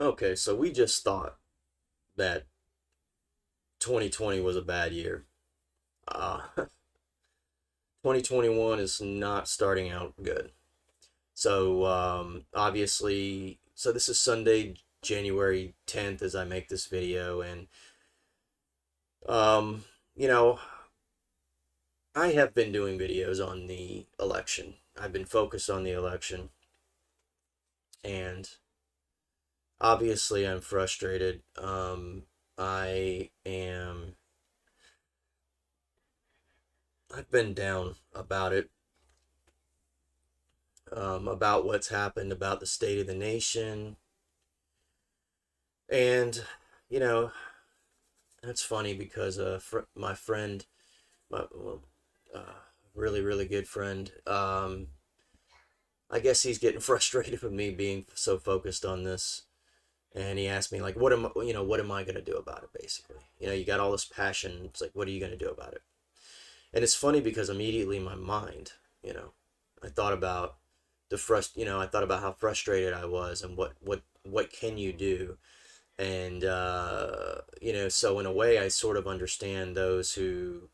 Okay, so we just thought that 2020 was a bad year. 2021 is not starting out good. So, obviously, so this is Sunday, January 10th, as I make this video. And, um, you know, I have been doing videos on the election. I've been focused on the election. And obviously, I'm frustrated. I am I've been down about what's happened, about the state of the nation. And, you know, that's funny because my friend, my well, uh, really, really good friend, I guess he's getting frustrated with me being so focused on this. And he asked me, like, what am I going to do about it, basically? You got all this passion. It's like, what are you going to do about it? And it's funny because immediately in my mind, you know, I thought about I thought about how frustrated I was and what can you do? And so in a way, I sort of understand those who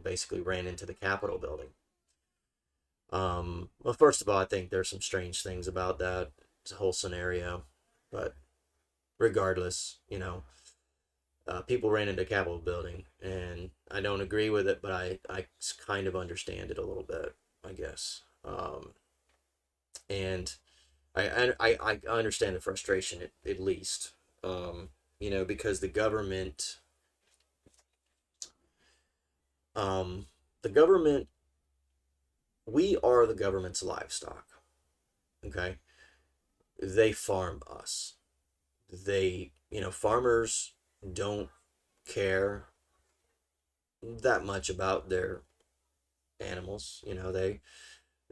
basically ran into the Capitol building. Well, first of all, I think there's some strange things about that whole scenario, but regardless, people ran into the Capitol building, and I don't agree with it, but I kind of understand it a little bit, I guess. And I understand the frustration at least, because um, the government, we are the government's livestock. Okay, they farm us. Farmers don't care that much about their animals.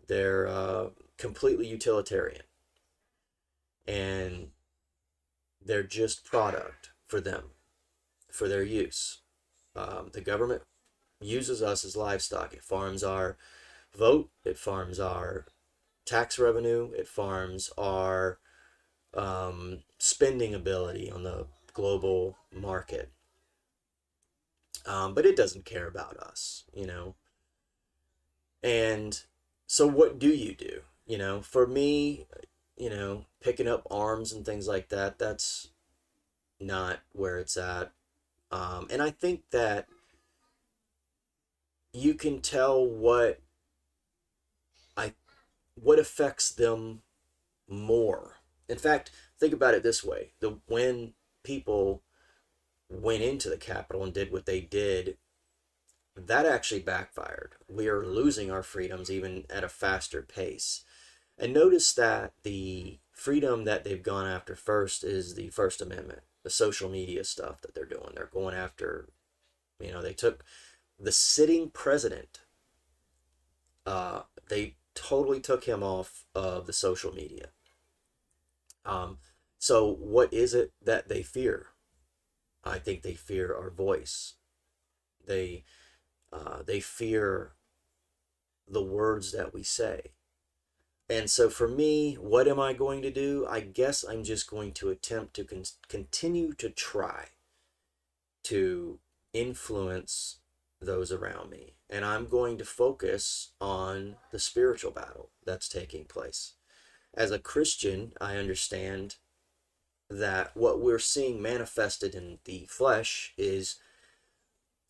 They're completely utilitarian, and they're just product for them, for their use. The government uses us as livestock. It farms our vote. It farms our tax revenue. It farms our spending ability on the global market. But it doesn't care about us. And so, what do you do? For me, picking up arms and things like that, that's not where it's at. And I think that you can tell I what affects them more. In fact, think about it this way: when people went into the Capitol and did what they did, that actually backfired. We are losing our freedoms even at a faster pace. And notice that the freedom that they've gone after first is the First Amendment, the social media stuff that they're doing. They're going after, they took the sitting president, they totally took him off of the social media. So, what is it that they fear? I think they fear our voice. They they fear the words that we say. And so for me, what am I going to do? I guess I'm just going to attempt to continue to try to influence those around me. And I'm going to focus on the spiritual battle that's taking place. As a Christian, I understand that what we're seeing manifested in the flesh is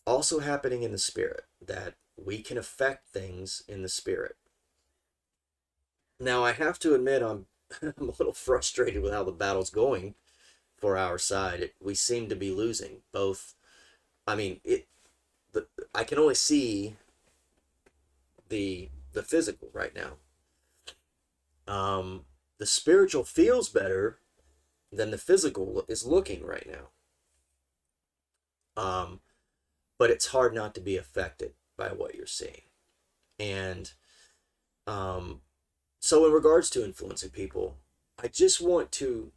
also happening in the spirit, that we can affect things in the spirit. Now, I have to admit, I'm a little frustrated with how the battle's going for our side. We seem to be losing both. I mean, I can only see the physical right now. The spiritual feels better than the physical is looking right now. Um, but it's hard not to be affected by what you're seeing. And um, so, in regards to influencing people, I just want to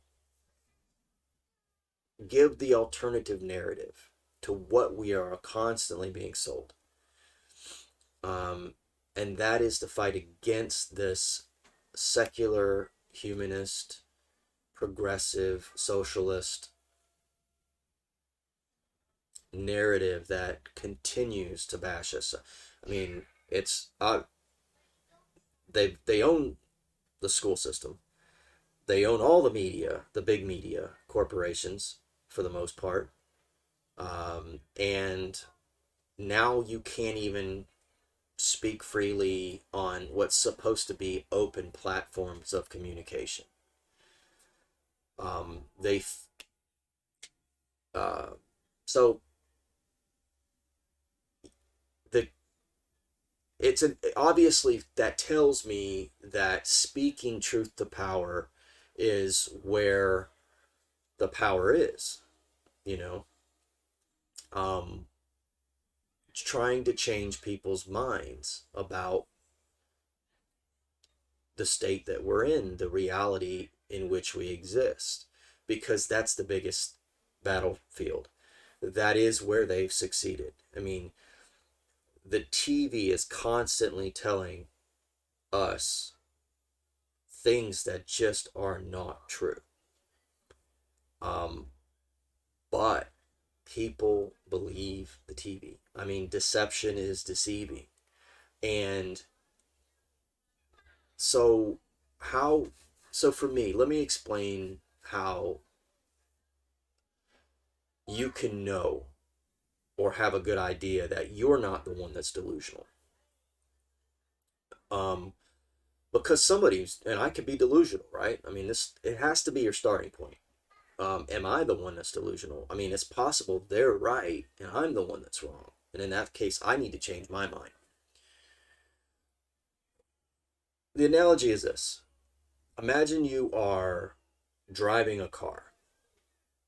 give the alternative narrative to what we are constantly being sold. Um, and that is to fight against this secular humanist progressive socialist narrative that continues to bash us. I mean, it's they own the school system. They own all the media, the big media corporations for the most part. And now you can't even speak freely on what's supposed to be open platforms of communication. They so the it's an obviously that tells me that speaking truth to power is where the power is, you know. um Trying to change people's minds about the state that we're in, the reality in which we exist, because that's the biggest battlefield. That is where they've succeeded. I mean, the TV is constantly telling us things that just are not true. But people believe the TV. I mean, deception is deceiving. And so, how, so for me, let me explain how you can know or have a good idea that you're not the one that's delusional. Um, because somebody's, and I could be delusional, right? I mean, it has to be your starting point. Am I the one that's delusional? I mean, it's possible they're right and I'm the one that's wrong. And in that case, I need to change my mind. The analogy is this. Imagine you are driving a car.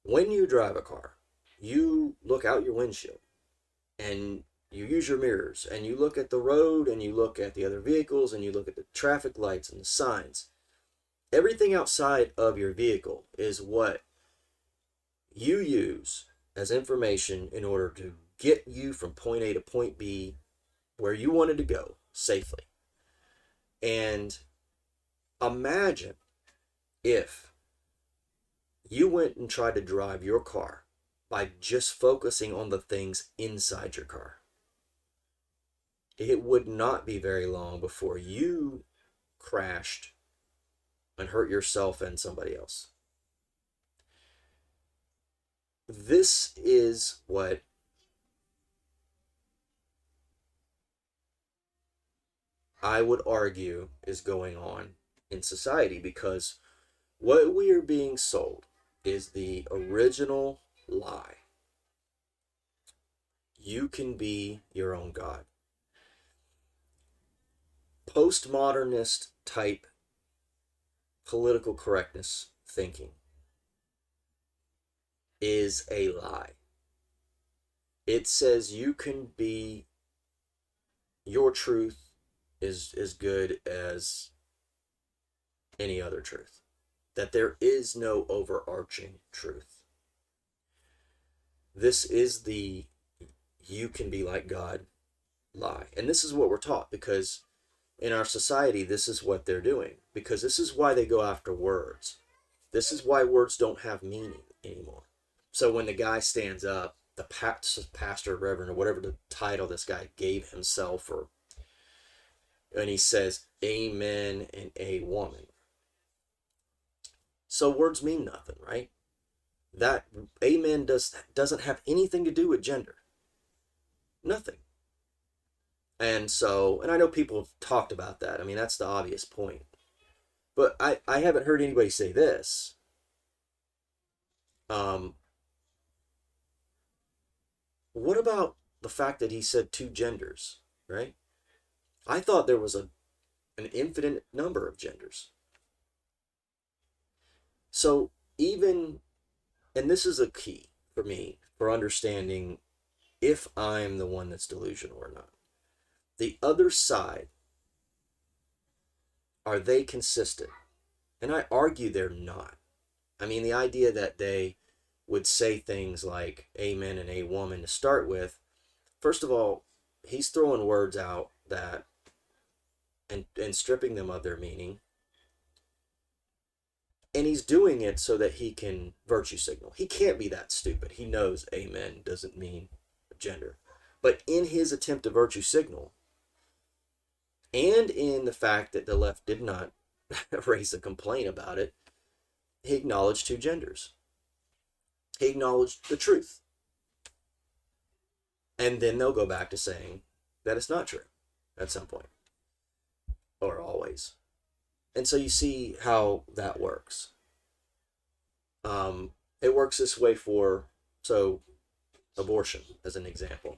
When you drive a car, you look out your windshield and you use your mirrors and you look at the road and you look at the other vehicles and you look at the traffic lights and the signs. Everything outside of your vehicle is what you use as information in order to get you from point A to point B where you wanted to go safely. And imagine if you went and tried to drive your car by just focusing on the things inside your car. It would not be very long before you crashed and hurt yourself and somebody else. This is what I would argue is going on in society, because what we are being sold is the original lie. You can be your own God. Postmodernist type political correctness thinking is a lie. It says you can be, your truth is as good as any other truth. That there is no overarching truth. This is the you can be like God lie. And this is what we're taught, because in our society, this is what they're doing. Because this is why they go after words. This is why words don't have meaning anymore. So when the guy stands up, the pastor, reverend, or whatever the title this guy gave himself, and he says, amen and a woman. So words mean nothing, right? That amen doesn't have anything to do with gender. Nothing. And so, and I know people have talked about that. I mean, that's the obvious point. But I haven't heard anybody say this. What about the fact that he said two genders, right? I thought there was an infinite number of genders. So even, and this is a key for me for understanding if I'm the one that's delusional or not. The other side, are they consistent? And I argue they're not. I mean, the idea that they would say things like amen and a woman to start with, first of all, he's throwing words out that and stripping them of their meaning. And he's doing it so that he can virtue signal. He can't be that stupid. He knows amen doesn't mean gender. But in his attempt to virtue signal, and in the fact that the left did not raise a complaint about it, he acknowledged two genders. He acknowledged the truth. And then they'll go back to saying that it's not true at some point, or always. And so you see how that works. It works this way for, so, abortion as an example.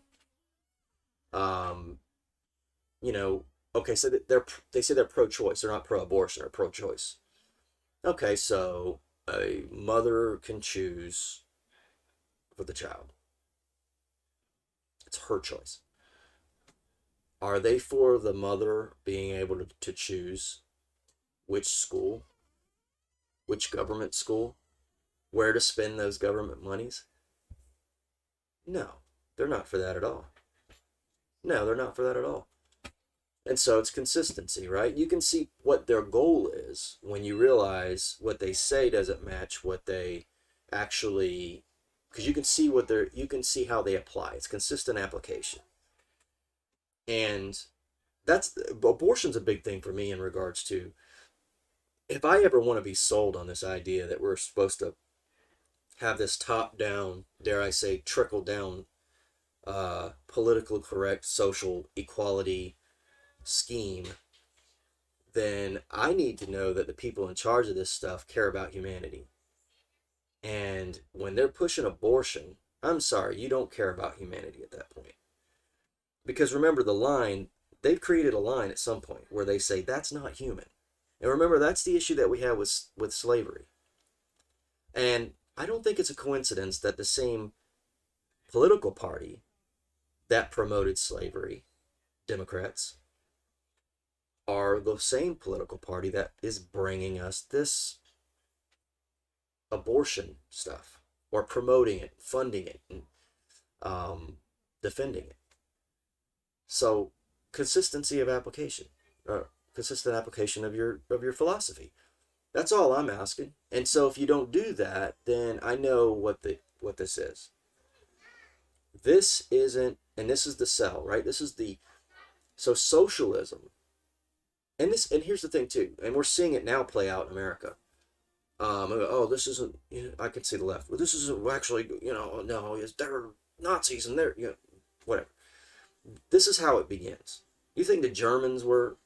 Um, you know, okay, so they say they're pro-choice. They're not pro-abortion or pro-choice. Okay, so a mother can choose for the child. It's her choice. Are they for the mother being able to choose which school, which government school, where to spend those government monies? No, they're not for that at all. No, they're not for that at all. And so it's consistency, right? You can see what their goal is when you realize what they say doesn't match what they actually, because you can see how they apply. It's consistent application. And abortion's a big thing for me in regards to, if I ever want to be sold on this idea that we're supposed to have this top down, dare I say, trickle down, political correct social equality scheme, then I need to know that the people in charge of this stuff care about humanity. And when they're pushing abortion, I'm sorry, you don't care about humanity at that point. Because remember the line, they've created a line at some point where they say that's not human. And remember, that's the issue that we have with slavery. And I don't think it's a coincidence that the same political party that promoted slavery, Democrats, are the same political party that is bringing us this abortion stuff, or promoting it, funding it, and defending it. So consistency of application, consistent application of your philosophy. That's all I'm asking. And so if you don't do that, then I know what this is. This isn't, and this is the cell, right? This is the, so socialism, and here's the thing too, and we're seeing it now play out in America. Oh, this isn't, I can see the left. Well, this isn't actually, no, they're Nazis and they're, whatever. This is how it begins. You think the Germans were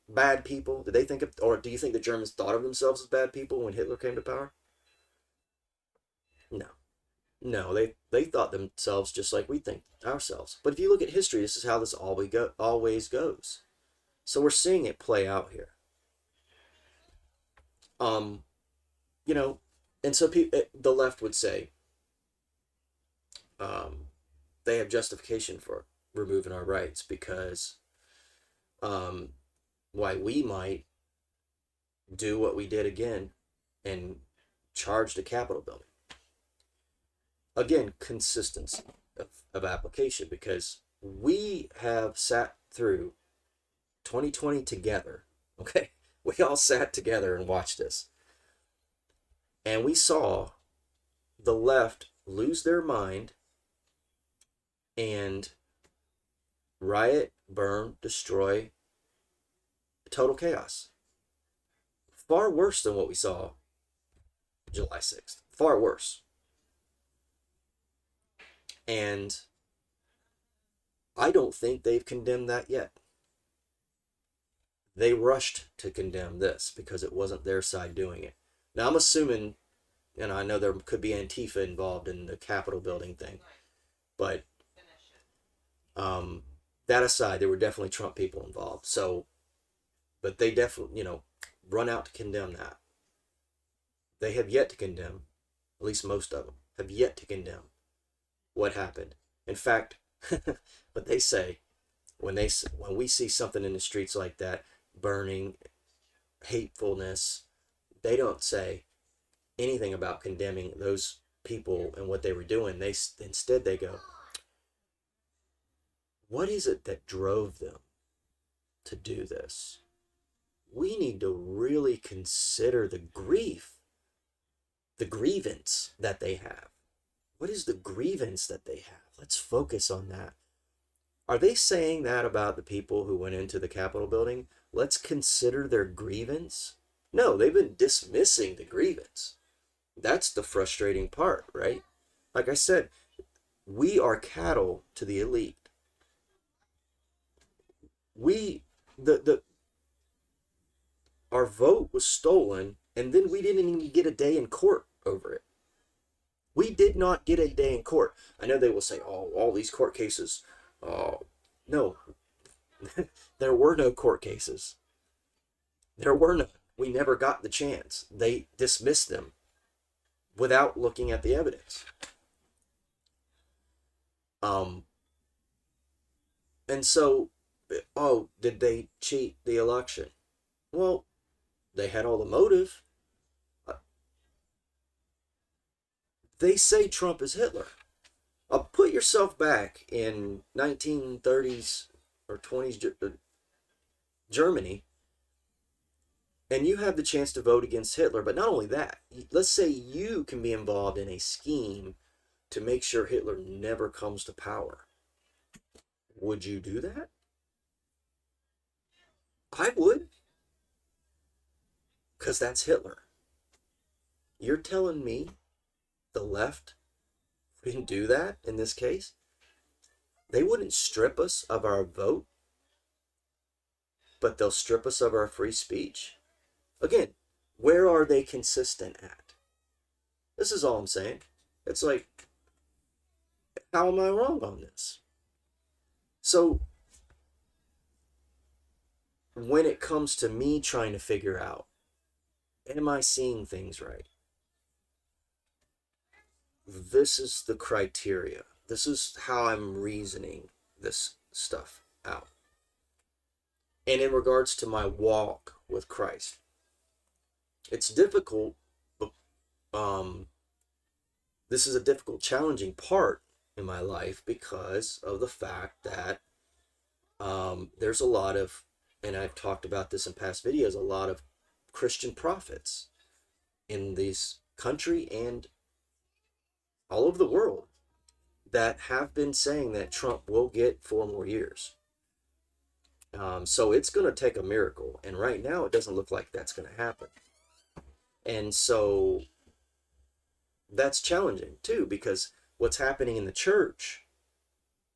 bad people? Did they think of, or do you think the Germans thought of themselves as bad people when Hitler came to power? No. No, they thought themselves just like we think ourselves. But if you look at history, this is how this always goes. So we're seeing it play out here. Um, you know, and so the left would say, they have justification for removing our rights because, why we might do what we did again and charge the Capitol building. Again, consistency of application, because we have sat through 2020 together. Okay, we all sat together and watched this, and we saw the left lose their mind and riot, burn, destroy, total chaos. Far worse than what we saw July 6th. Far worse. And I don't think they've condemned that yet. They rushed to condemn this because it wasn't their side doing it. Now I'm assuming, and I know there could be Antifa involved in the Capitol building thing, but that aside, there were definitely Trump people involved. So, but they definitely, run out to condemn that. They have yet to condemn, at least most of them, have yet to condemn what happened. In fact, what they say, when we see something in the streets like that, burning, hatefulness, they don't say anything about condemning those people and what they were doing. Instead they go, what is it that drove them to do this? We need to really consider the grief the grievance that they have. What is the grievance that they have? Let's focus on that. Are they saying that about the people who went into the Capitol building? Let's consider their grievance. No, they've been dismissing the grievance. That's the frustrating part, right? Like I said, we are cattle to the elite. We the our vote was stolen, and then we didn't even get a day in court over it. We did not get a day in court. I know they will say, "Oh, all these court cases." Oh, no, there were no court cases. There were none. We never got the chance. They dismissed them without looking at the evidence. Um, and so, oh, did they cheat the election? Well, they had all the motive. They say Trump is Hitler. Put yourself back in 1930s or 20s Germany, and you have the chance to vote against Hitler. But not only that, let's say you can be involved in a scheme to make sure Hitler never comes to power. Would you do that? I would, because that's Hitler. You're telling me the left wouldn't do that in this case? They wouldn't strip us of our vote, but they'll strip us of our free speech? Again, where are they consistent at? This is all I'm saying. It's like, how am I wrong on this? So, when it comes to me trying to figure out, am I seeing things right? This is the criteria. This is how I'm reasoning this stuff out. And in regards to my walk with Christ, it's difficult. This is a difficult, challenging part in my life because of the fact that there's a lot of, and I've talked about this in past videos, a lot of Christian prophets in this country and all over the world that have been saying that Trump will get 4 more years. So it's going to take a miracle. And right now, it doesn't look like that's going to happen. And so that's challenging too, because what's happening in the church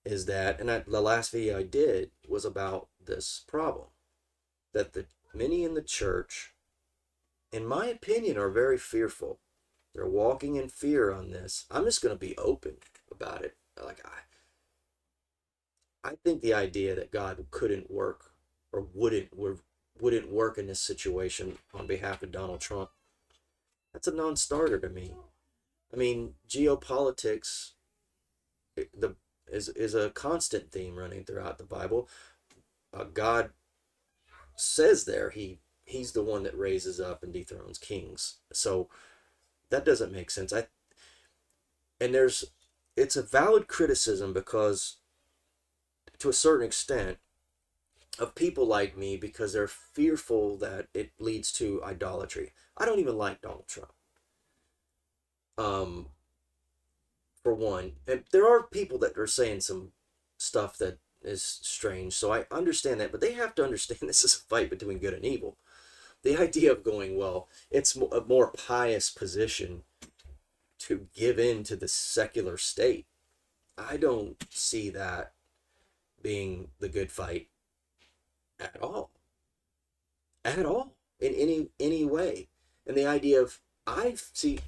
is that, and the last video I did was about this problem, that the many in the church, in my opinion, are very fearful. They're walking in fear on this. I'm just going to be open about it. Like, I think the idea that God couldn't work or wouldn't work in this situation on behalf of Donald Trump, that's a non-starter to me. I mean, geopolitics is a constant theme running throughout the Bible. God says there he's the one that raises up and dethrones kings. So that doesn't make sense. It's a valid criticism because, to a certain extent, of people like me, because they're fearful that it leads to idolatry. I don't even like Donald Trump. For one, and there are people that are saying some stuff that is strange, so I understand that, but they have to understand this is a fight between good and evil. The idea of going, well, it's a more pious position to give in to the secular state. I don't see that being the good fight at all. At all. In any way. And the idea of,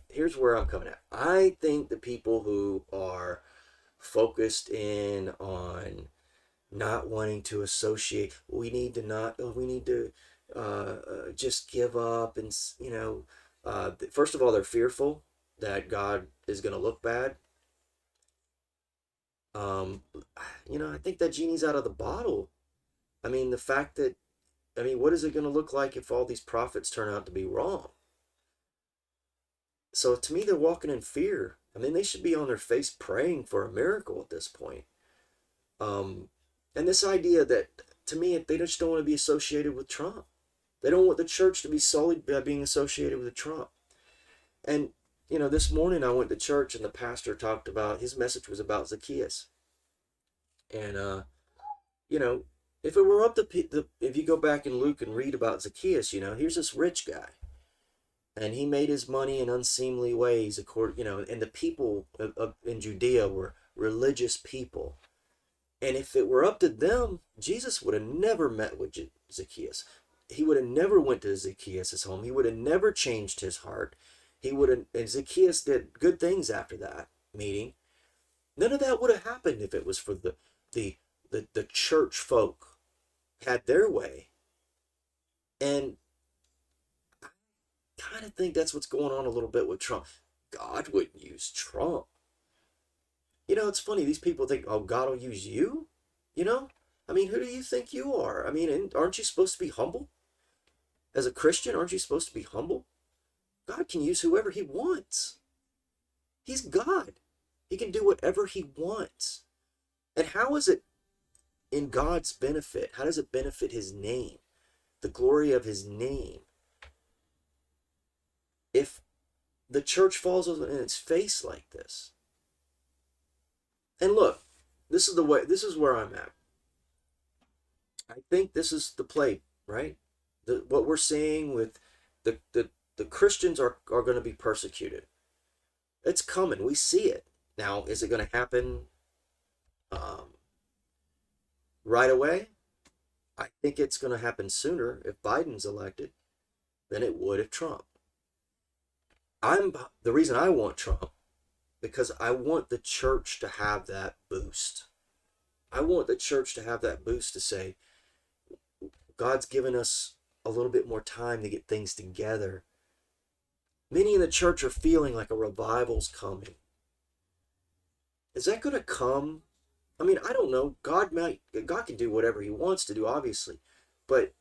here's where I'm coming at. I think the people who are focused in on not wanting to associate, we need to just give up, and first of all, they're fearful that God is going to look bad. I think that genie's out of the bottle. I mean, what is it going to look like if all these prophets turn out to be wrong? So to me, they're walking in fear. I mean, they should be on their face praying for a miracle at this point. And this idea that, to me, they just don't want to be associated with Trump. They don't want the church to be sullied by being associated with Trump. And this morning I went to church and the pastor talked about, his message was about Zacchaeus. And, you know, if it were up to, if you go back in Luke and read about Zacchaeus, here's this rich guy. And he made his money in unseemly ways, and the people in Judea were religious people. And if it were up to them, Jesus would have never met with Zacchaeus. He would have never went to Zacchaeus' home. He would have never changed his heart. He would have, and Zacchaeus did good things after that meeting. None of that would have happened if it was for the church folk had their way. And I kind of think that's what's going on a little bit with Trump. God wouldn't use Trump. It's funny. These people think, oh, God will use you? I mean, who do you think you are? I mean, aren't you supposed to be humble? As a Christian, aren't you supposed to be humble? God can use whoever he wants. He's God. He can do whatever he wants. And how is it in God's benefit? How does it benefit his name? The glory of his name. If the church falls in its face like this. And look, this is where I'm at. I think this is the play, right? What we're seeing with the Christians are going to be persecuted. It's coming. We see it. Now, is it going to happen right away? I think it's going to happen sooner if Biden's elected than it would if Trump. The reason I want Trump, because I want the church to have that boost. I want the church to have that boost to say, God's given us a little bit more time to get things together. Many in the church are feeling like a revival's coming. Is that going to come? I mean, I don't know. God can do whatever he wants to do, obviously. But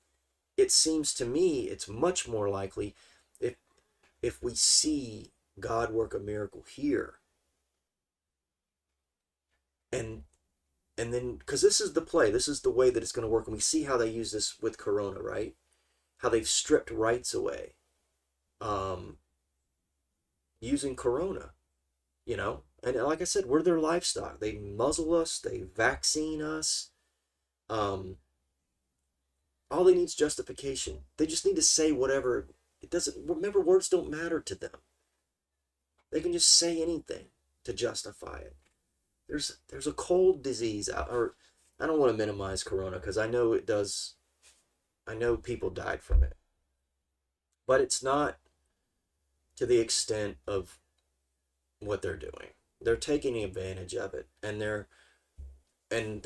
it seems to me it's much more likely if we see God work a miracle here. And then, because this is the play, this is the way that it's going to work. And we see how they use this with Corona, right? How they've stripped rights away. Using Corona, and like I said, we're their livestock. They muzzle us, they vaccine us. All they need is justification. They just need to say whatever. It doesn't, remember, words don't matter to them. They can just say anything to justify it. There's a cold disease out, or I don't want to minimize Corona because I know it does. I know people died from it, but it's not to the extent of what they're doing. They're taking advantage of it, and they're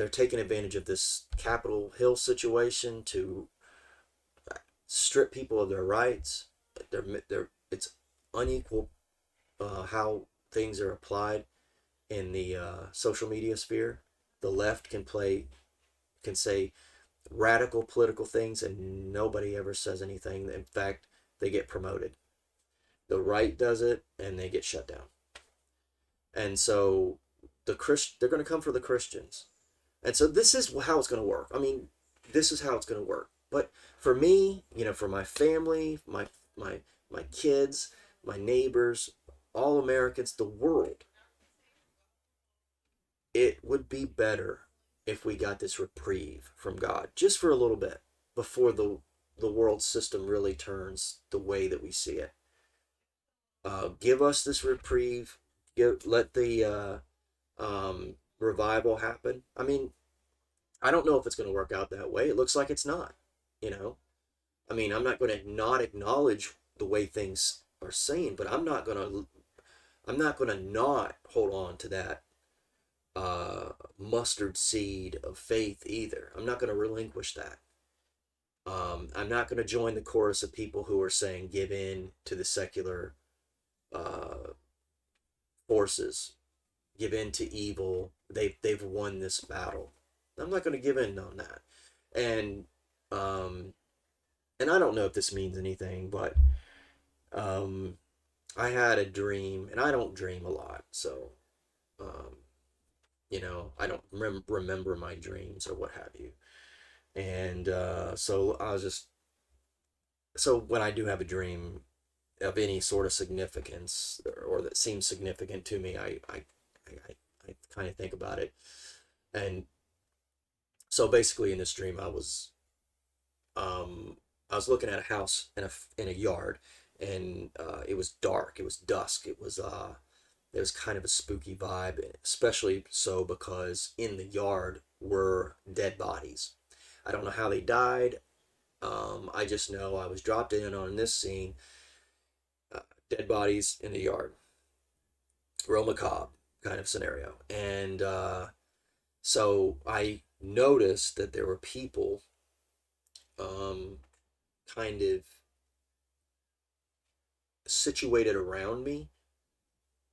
taking advantage of this Capitol Hill situation to strip people of their rights. It's unequal how things are applied in the social media sphere. The left can say radical political things, and nobody ever says anything. In fact, they get promoted. The right does it, and they get shut down. And so they're going to come for the Christians. And so this is how it's going to work. I mean, this is how it's going to work. But for me, for my family, my kids, my neighbors, all Americans, the world, it would be better if we got this reprieve from God just for a little bit before the world system really turns the way that we see it. Give us this reprieve. Let the revival happen. I mean, I don't know if it's going to work out that way. It looks like it's not. I mean, I'm not going to not acknowledge the way things are saying, but I'm not going to not hold on to that mustard seed of faith either. I'm not going to relinquish that. I'm not going to join the chorus of people who are saying give in to the secular forces, give in to evil. They've won this battle. I'm not going to give in on that. And I don't know if this means anything, but I had a dream, and I don't dream a lot, so I don't remember my dreams or what have you. And so when I do have a dream, of any sort of significance, or that seems significant to me, I kind of think about it. And so basically in this dream, I was looking at a house in a yard, and it was dark, it was dusk, it was kind of a spooky vibe, especially so because in the yard were dead bodies. I don't know how they died. I just know I was dropped in on this scene, uh, dead bodies in the yard, real macabre kind of scenario. And so I noticed that there were people, um, kind of situated around me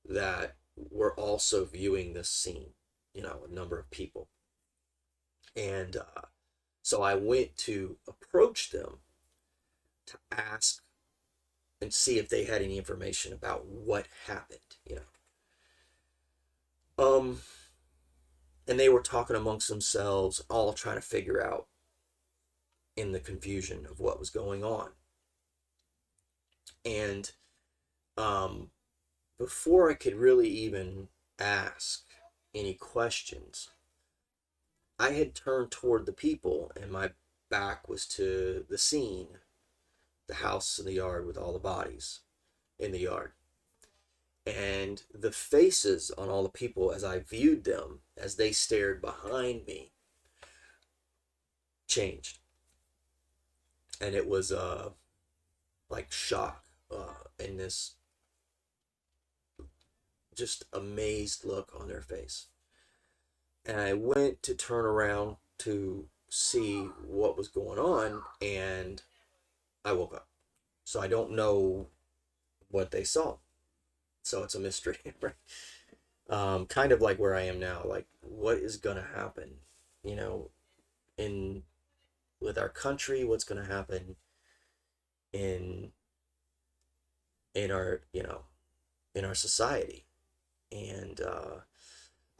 that were also viewing this scene, a number of people. And so I went to approach them to ask and see if they had any information about what happened. Um, and they were talking amongst themselves, all trying to figure out in the confusion of what was going on. And um, before I could really even ask any questions, I had turned toward the people, and my back was to the scene, the house in the yard with all the bodies in the yard. And the faces on all the people as I viewed them, as they stared behind me, changed. And it was like shock, and this just amazed look on their face. And I went to turn around to see what was going on, and I woke up. So I don't know what they saw. So it's a mystery, right? Kind of like where I am now. Like, what is gonna happen? You know, in with our country, what's gonna happen in in our in our society? And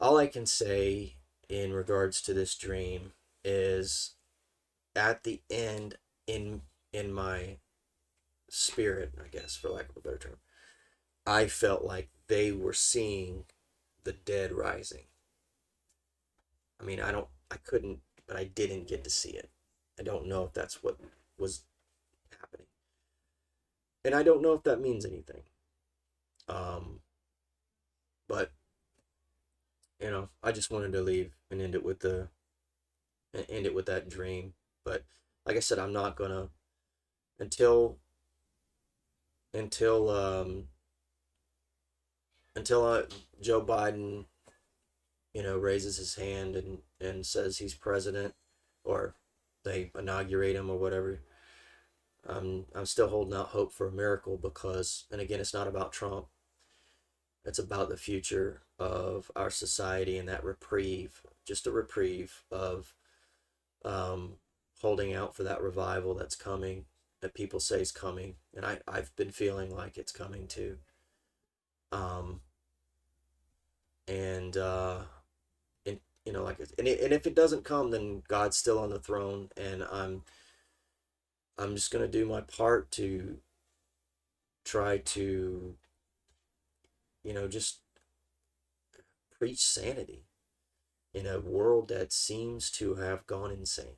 all I can say in regards to this dream is, at the end, in my spirit, I guess, for lack of a better term, I felt like they were seeing the dead rising. I mean, I couldn't, but I didn't get to see it. I don't know if that's what was happening. And I don't know if that means anything. Um, but, I just wanted to leave and end it with that dream. But like I said, I'm not gonna, until, until, until Joe Biden, raises his hand and says he's president, or they inaugurate him or whatever. I'm still holding out hope for a miracle, because, and again, it's not about Trump. It's about the future of our society, and that reprieve, just a reprieve of, um, holding out for that revival that's coming, that people say is coming, and I've been feeling like it's coming too. Um, and and like, and if it doesn't come, then God's still on the throne, and I'm just gonna do my part to try to, just preach sanity in a world that seems to have gone insane.